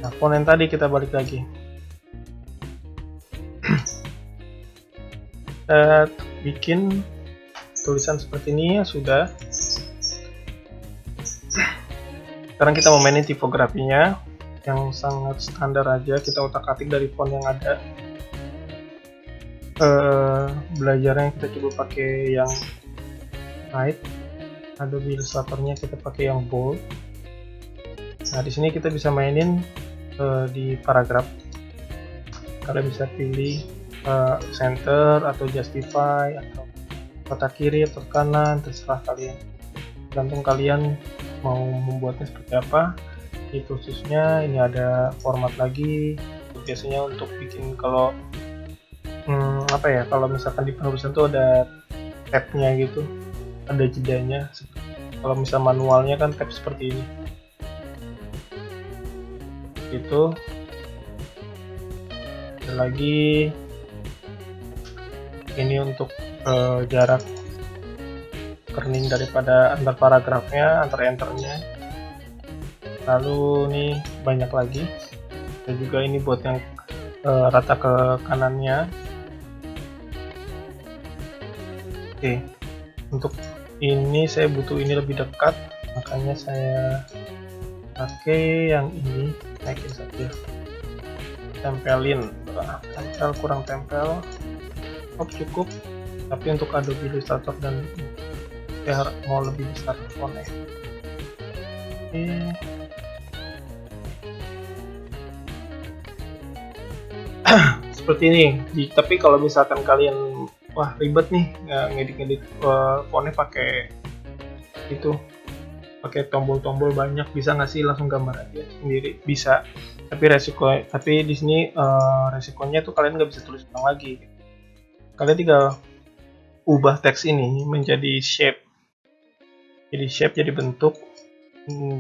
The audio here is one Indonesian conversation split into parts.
Nah, font yang tadi kita balik lagi. Kita bikin tulisan seperti ini ya sudah. Sekarang kita mau mainin tipografinya yang sangat standar aja, kita utak-atik dari font yang ada. Belajarnya kita coba pakai yang light, Adobe Illustrator-nya kita pakai yang bold. Nah, di sini kita bisa mainin di paragraf. Kalian bisa pilih center atau justify atau kotak kiri atau kanan, terserah kalian. Tergantung kalian mau membuatnya seperti apa. Di khususnya ini ada format lagi. Biasanya untuk bikin kalau kalau misalkan di penulisan tuh ada tab-nya gitu, ada jedanya. Kalau misal manualnya kan tab seperti ini. Gitu. Ada lagi ini untuk jarak kerning daripada antar paragrafnya, antar enternya. Lalu nih banyak lagi. Dan juga ini buat yang rata ke kanannya. Oke, untuk ini saya butuh ini lebih dekat, makanya saya pakai yang ini, naikin saja, tempelin, tempel kurang tempel, cukup. Tapi untuk Adobe Illustrator dan saya mau lebih besar fontnya. Oke. Seperti ini. Tapi kalau misalkan kalian ribet nih ngedit fontnya pakai itu, pakai tombol-tombol banyak, bisa nggak sih langsung gambar aja sendiri? Bisa, tapi di sini resikonya tuh kalian nggak bisa tulis ulang lagi. Kalian tinggal ubah teks ini menjadi shape, jadi bentuk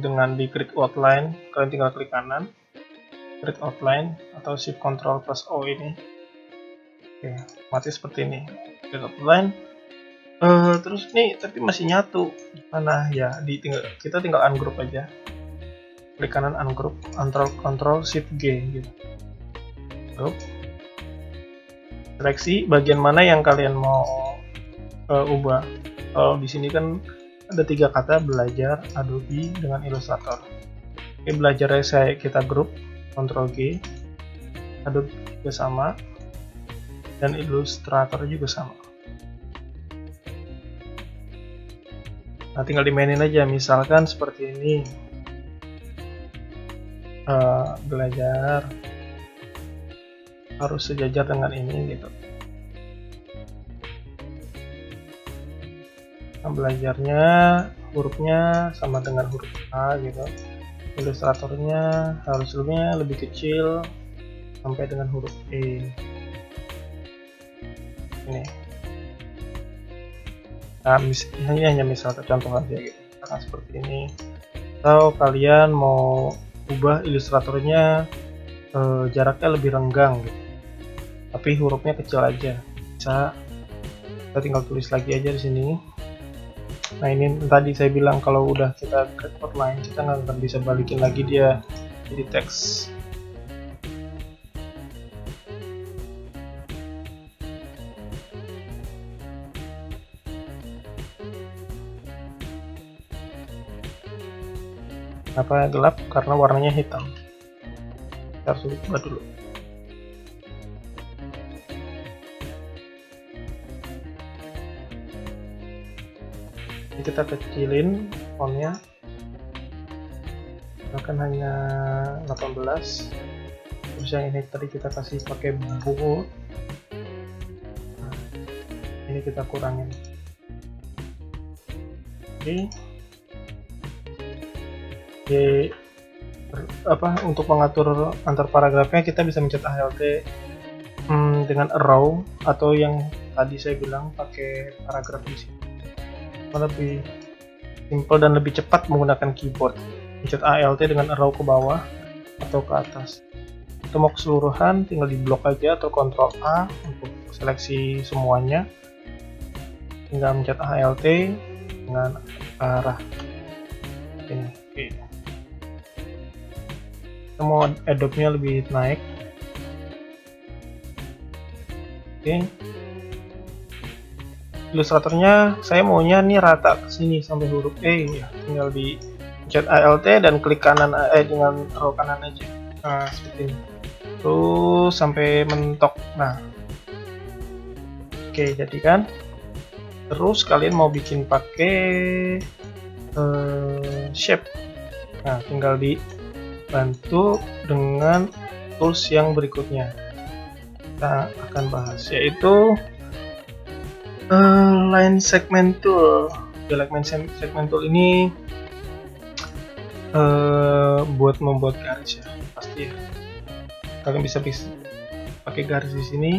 dengan di create outline. Kalian tinggal klik kanan, create outline atau shift control plus O ini. Oke, mati seperti ini. Create outline. Terus nih tapi masih nyatu. Gimana ya? Kita tinggal ungroup aja. Klik kanan ungroup, Ctrl Shift G gitu. Group. Seleksi bagian mana yang kalian mau ubah. Kalau di sini kan ada 3 kata, belajar, Adobe dengan Illustrator. Oke, belajarnya kita group, Ctrl G, Adobe juga sama, dan Illustrator juga sama. Nah, tinggal dimainin aja, misalkan seperti ini, belajar harus sejajar dengan ini gitu. Nah, belajarnya hurufnya sama dengan huruf A gitu. Ilustratornya harusnya lebih kecil sampai dengan huruf E. Ini. Nah, ini hanya misal contoh aja gitu. Nah, seperti ini. Atau kalian mau ubah ilustratornya jaraknya lebih renggang gitu, tapi hurufnya kecil aja, bisa kita tinggal tulis lagi aja di sini. Nah, ini tadi saya bilang kalau udah kita create outline, kita nggak akan bisa balikin lagi dia jadi teks. Kenapa gelap? Karena warnanya hitam. Kita harus ubah dulu. Ini kita kecilin fontnya, bahkan hanya 18. Terus yang ini tadi kita kasih pakai bold. Nah, ini kita kurangin. Untuk mengatur antar paragrafnya kita bisa mencet ALT dengan arrow, atau yang tadi saya bilang pakai paragraf di sini. Lebih simple dan lebih cepat menggunakan keyboard. Mencet ALT dengan arrow ke bawah atau ke atas. Itu mau keseluruhan tinggal di blok aja atau Ctrl A untuk seleksi semuanya. Tinggal mencet ALT dengan arah ini. Oke. kita mau Adobe-nya lebih naik. Oke. Ilustratornya saya maunya nih rata ke sini sampai huruf E ya. Tinggal di pencet Alt dan klik kanan dengan arrow kanan aja. Nah, seperti ini. Terus sampai mentok. Nah. Oke, jadi kan. Terus kalian mau bikin pakai shape. Nah, tinggal dibantu dengan tools yang berikutnya. Kita akan bahas yaitu line segment tool. Line segment tool ini buat membuat garis ya, pasti ya. Kalian bisa pakai garis di sini.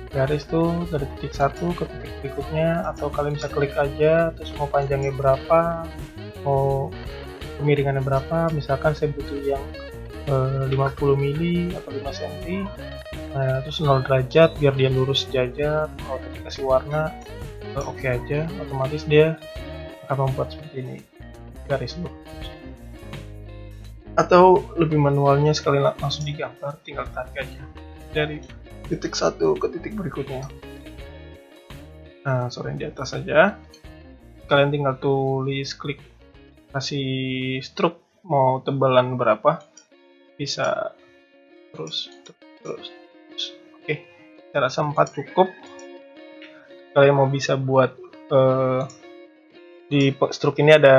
Garis tuh dari titik satu ke titik berikutnya, atau kalian bisa klik aja terus mau panjangnya berapa, mau kemiringannya berapa. Misalkan saya butuh yang 50 mili atau 5 cm. Nah, terus 0 derajat biar dia lurus sejajar. Kalau kita kasih warna oke aja, otomatis dia akan membuat seperti ini garis lurus. Atau lebih manualnya sekali langsung digambar, tinggal tarik aja dari titik satu ke titik berikutnya. Nah, di atas saja. Kalian tinggal tulis, klik, kasih stroke mau tebalan berapa, bisa terus. Oke, saya rasa 4 cukup. Kalian mau bisa buat di stroke ini ada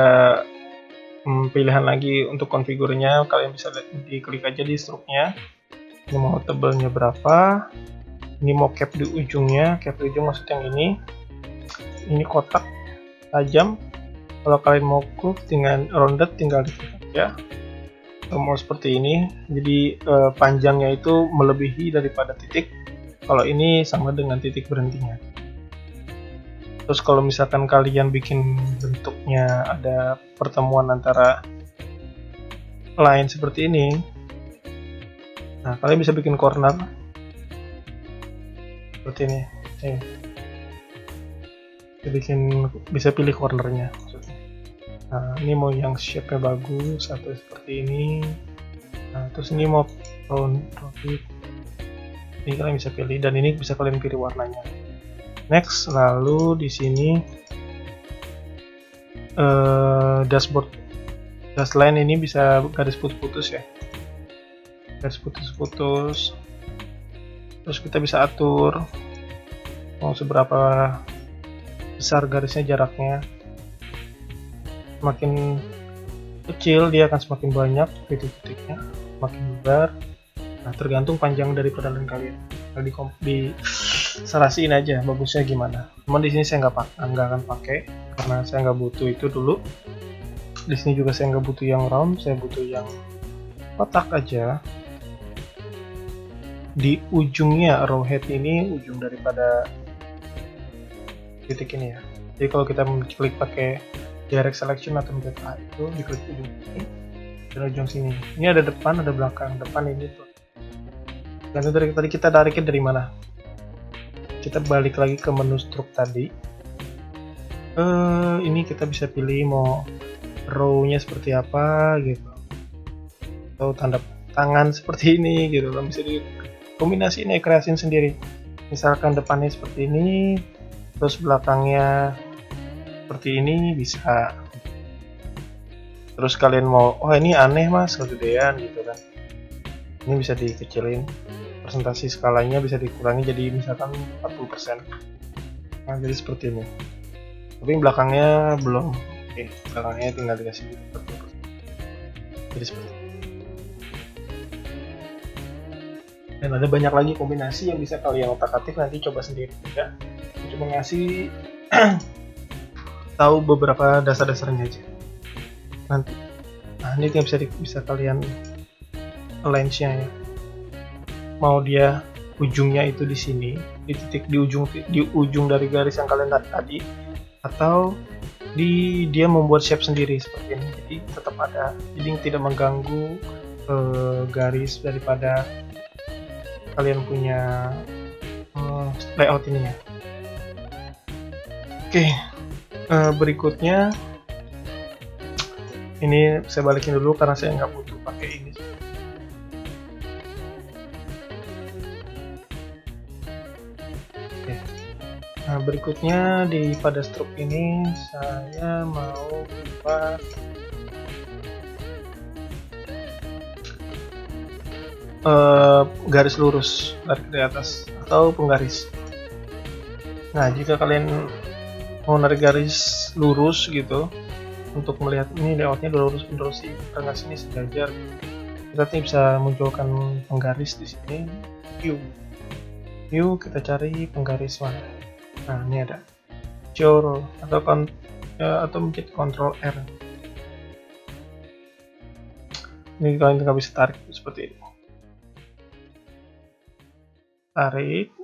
pilihan lagi untuk konfigurnya. Kalian bisa diklik aja di stroke-nya. Ini mau tebalnya berapa. Ini mau cap di ujungnya. Cap di ujung maksud yang ini. Ini kotak tajam. Kalau kalian mau curve dengan rounded tinggal diklik aja. Mau seperti ini, jadi panjangnya itu melebihi daripada titik. Kalau ini sama dengan titik berhentinya. Terus kalau misalkan kalian bikin bentuknya ada pertemuan antara line seperti ini, nah kalian bisa bikin corner seperti ini. Bisa pilih cornernya. Nah, ini mau yang shape-nya bagus atau seperti ini. Nah, terus ini mau rounded. Ini kalian bisa pilih, dan ini bisa kalian pilih warnanya. Next, lalu di sini dashboard line ini bisa garis putus-putus ya. Garis putus-putus. Terus kita bisa atur mau seberapa besar garisnya, jaraknya. Semakin kecil dia akan semakin banyak titik-titiknya, semakin lebar. Nah, tergantung panjang daripada line kalian. Diserasiin aja bagusnya gimana. Cuman di sini saya nggak akan pakai karena saya nggak butuh itu dulu. Di sini juga saya nggak butuh yang round, saya butuh yang kotak aja. Di ujungnya arrowhead ini ujung daripada titik ini ya. Jadi kalau kita klik pakai direct selection atau mencet A itu diklik ujung ini dan ujung sini. Ini ada depan, ada belakang. Depan ini tuh. Dan dari tadi kita tariknya dari mana? Kita balik lagi ke menu stroke tadi. Ini kita bisa pilih mau row-nya seperti apa gitu. Atau tanda tangan seperti ini gitu. Bisa dikombinasi ini, kreasiin sendiri. Misalkan depannya seperti ini, terus belakangnya seperti ini bisa. Terus kalian mau, oh ini aneh mas, kegedean gitu kan, ini bisa dikecilin, presentasi skalanya bisa dikurangi jadi misalkan 40%. Nah, jadi seperti ini. Tapi belakangnya belum. Oke, belakangnya tinggal dikasih 40%. Jadi seperti ini. Dan ada banyak lagi kombinasi yang bisa kalian otak-atik, nanti coba sendiri ya. Cuma ngasih tahu beberapa dasar-dasarnya aja nanti. Nah, ini yang bisa kalian align-nya ya. Mau dia ujungnya itu di sini, di titik di ujung dari garis yang kalian tarik tadi, atau dia membuat shape sendiri seperti ini. Jadi tetap ada, jadi tidak mengganggu garis daripada kalian punya layout ini ya. Oke. Berikutnya Ini saya balikin dulu karena saya nggak butuh pakai ini. Oke. Nah, berikutnya pada stroke ini saya mau buat garis lurus dari atas atau penggaris. Nah, jika kalian mau narik garis lurus gitu, untuk melihat ini layoutnya lurus menerus sih, karena sini sejajar. Kita bisa munculkan penggaris di sini. View, kita cari penggaris mana. Nah, ini ada show atau mungkin Ctrl R. Ini kalian nggak bisa tarik seperti ini. Tarik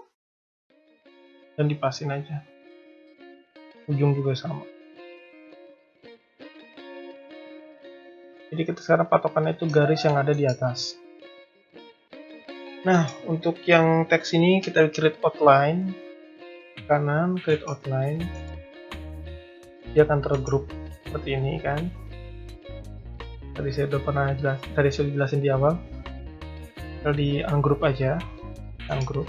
dan dipasin aja. Ujung juga sama. Jadi kita sekarang patokannya itu garis yang ada di atas. Nah, untuk yang teks ini kita create outline. Kanan, create outline. Dia akan tergroup seperti ini kan. Tadi saya jelasin di awal. Kita di ungroup aja. Ungroup.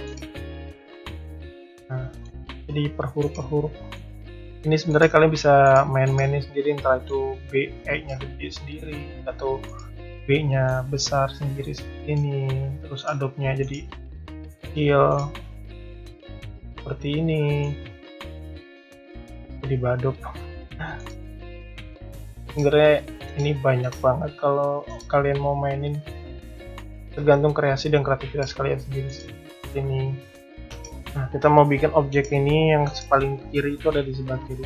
Nah, jadi per huruf. Ini sebenarnya kalian bisa main-mainin sendiri, entah itu B-nya gede sendiri atau B-nya besar sendiri seperti ini, terus Adobe-nya jadi kecil seperti ini, jadi Adobe. Sebenarnya ini banyak banget kalau kalian mau mainin, tergantung kreasi dan kreativitas kalian sendiri ini. Nah, kita mau bikin objek ini yang paling kiri itu ada di sebelah kiri.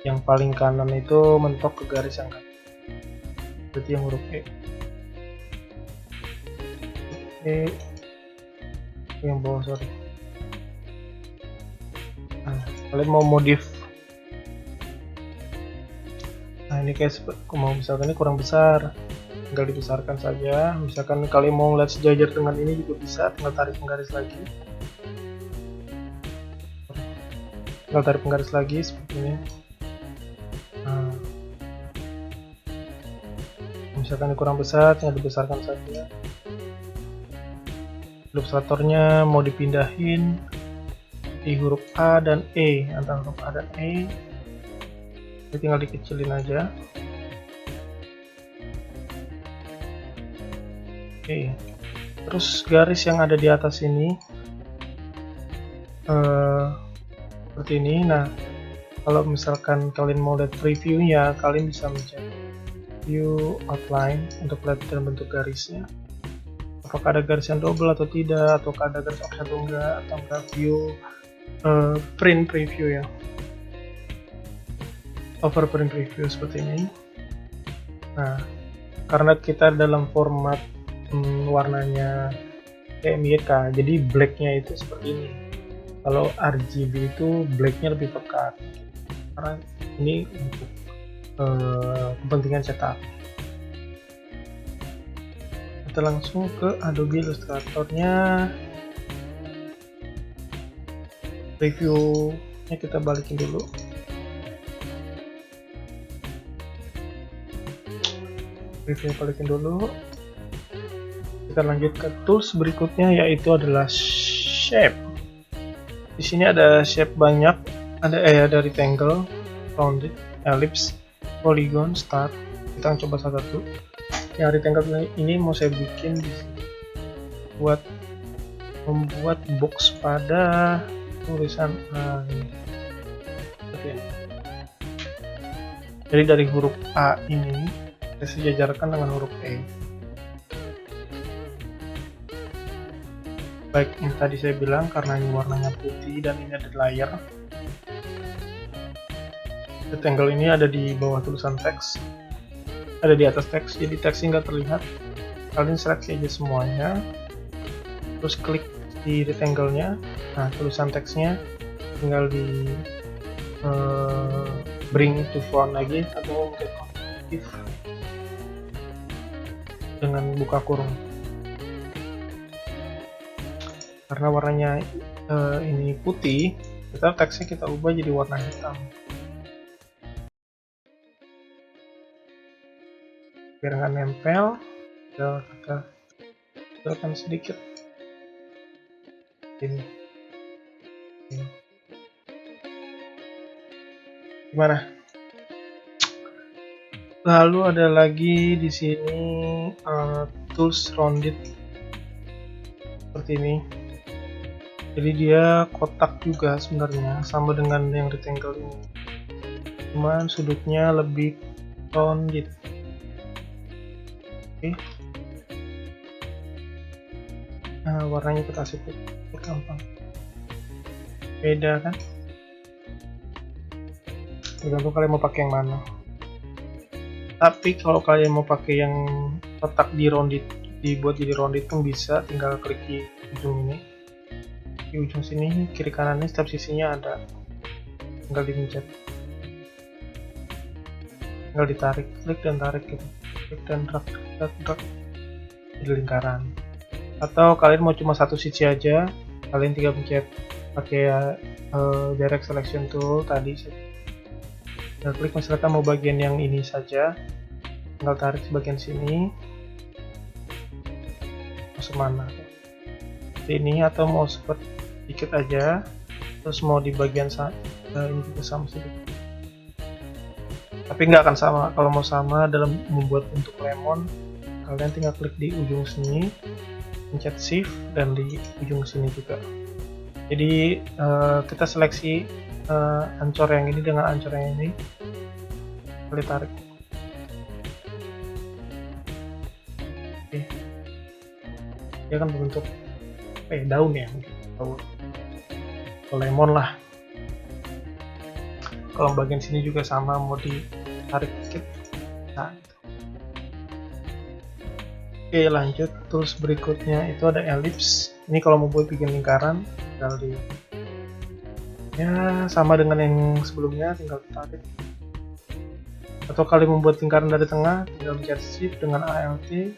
Yang paling kanan itu mentok ke garis yang kanan. Berarti yang huruf E. Yang bawah, sorry. Nah, kalian mau modif. Nah, ini kayak mau misalkan ini kurang besar. Tinggal dibesarkan saja. Misalkan kalian mau ngeliat sejajar dengan ini juga bisa, tinggal tarik penggaris lagi. Seperti ini. Nah, misalkan ini kurang besar, tinggal dibesarkan saja. Ilustratornya mau dipindahin di huruf A dan E, antara huruf A dan E. Jadi tinggal dikecilin aja. Oke, terus garis yang ada di atas ini seperti ini. Nah, kalau misalkan kalian mau lihat previewnya, kalian bisa mencari view outline untuk lihat dalam bentuk garisnya. Apakah ada garis yang double atau tidak, atau ada garis offset atau enggak view print preview ya. Over print preview seperti ini. Nah, karena kita dalam format warnanya MYK, jadi blacknya itu seperti ini. Kalau RGB itu blacknya lebih pekat karena ini untuk kepentingan cetak. Kita langsung ke Adobe Illustrator-nya. Preview-nya kita balikin dulu. Kita lanjut ke tools berikutnya, yaitu adalah shape. Di sini ada shape banyak, ada rectangle, rounded, ellipse, polygon, star. Kita coba satu-satu. Yang rectangle ini mau saya bikin di sini buat membuat box pada tulisan A ini. Jadi dari huruf A ini kita sejajarkan dengan huruf E. Baik, yang tadi saya bilang karena ini warnanya putih dan ini ada layer. Rectangle ini ada di bawah tulisan teks, ada di atas teks, jadi teksnya nggak terlihat. Kalian seleksi aja semuanya, terus klik di rectangle-nya. Nah, tulisan teksnya tinggal di bring to front lagi atau if dengan buka kurung. Karena warnanya ini putih, teksnya kita ubah jadi warna hitam. biar nggak nempel. Kita kecilkan sedikit ini. Gimana? Lalu ada lagi di sini tools rounded seperti ini. Jadi dia kotak juga sebenarnya, sama dengan yang rectangle ini, cuman sudutnya lebih rounded. Oke. Nah, warnanya kita kasih putih, gampang. Beda kan? Tergantung kalian mau pakai yang mana. Tapi kalau kalian mau pakai yang kotak di rounded, dibuat jadi rounded pun bisa, tinggal klik di ujung ini. Di ujung sini kiri kanannya setiap sisinya ada, tinggal dipencet, tinggal ditarik, klik dan tarik gitu, klik dan drag jadi lingkaran. Atau kalian mau cuma satu sisi aja, kalian tinggal pencet pakai direct selection tool tadi, tinggal klik misalkan mau bagian yang ini saja, tinggal tarik bagian sini masuk mana ini, atau mau seperti sedikit aja, terus mau di bagian ini juga sama sedikit, tapi nggak akan sama. Kalau mau sama dalam membuat bentuk lemon, kalian tinggal klik di ujung sini, pencet shift, dan di ujung sini juga. Jadi kita seleksi ancor yang ini dengan ancor yang ini, kalian tarik. Oke. Dia akan berbentuk daun ya, mungkin daun lemon lah. Kalau bagian sini juga sama, mau ditarik dikit. Nah, gitu. Oke, lanjut. Tools berikutnya itu ada ellipse. Ini kalau mau buat bikin lingkaran, tinggal ya sama dengan yang sebelumnya, tinggal tarik. Atau kalian membuat lingkaran dari tengah, tinggal pencet shift dengan ALT,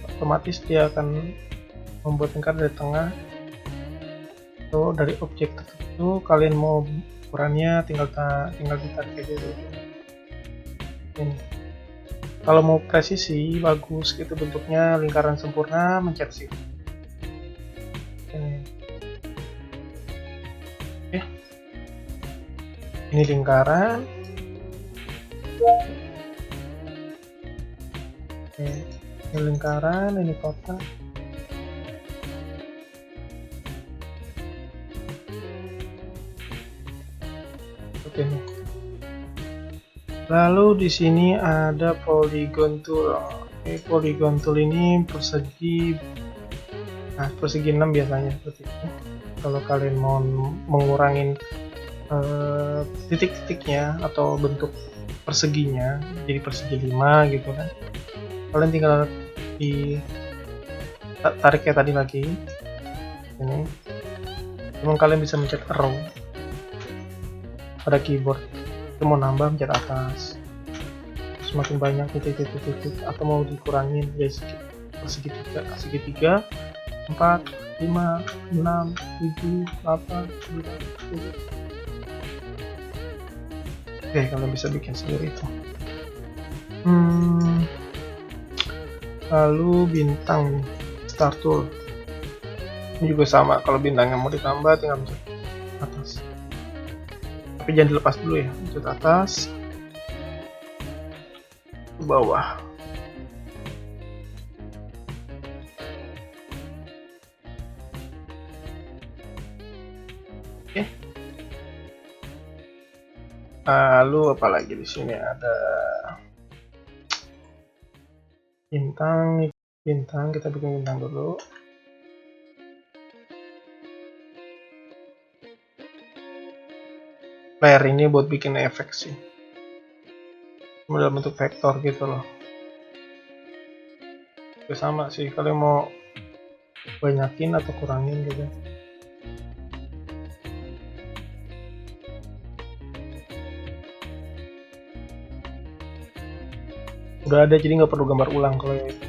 otomatis dia akan membuat lingkaran dari tengah. Atau dari objek tertentu kalian mau ukurannya, tinggal ditarik aja dulu. Ini kalau mau presisi bagus gitu bentuknya, lingkaran sempurna, mencet shift. Oke. Ini lingkaran. Oke. Ini lingkaran, ini kotak. Oke. Lalu di sini ada polygon tool. Oke, polygon tool ini persegi 6 biasanya seperti itu. Kalau kalian mau mengurangin titik-titiknya atau bentuk perseginya jadi persegi 5 gitu kan, kalian tinggal tarik kayak tadi lagi ini. Cuman kalian bisa mencet arrow pada keyboard, itu mau nambah mencet atas, semakin banyak titik-titik, atau mau dikurangin ya segitiga 4, 5, 6, 7, 8, 9, 10. Oke, kalian bisa bikin sendiri itu. Lalu bintang start tool ini juga sama, kalau bintangnya mau ditambah tinggal mencet atas, tapi jangan dilepas dulu ya, mencet atas ke bawah. Oke. Lalu apalagi di sini ada bintang, kita bikin bintang dulu. Layer ini buat bikin efek sih, dalam bentuk vektor gitu loh. Itu sama sih, kalian mau banyakin atau kurangin gitu. Udah ada, jadi nggak perlu gambar ulang kalau itu.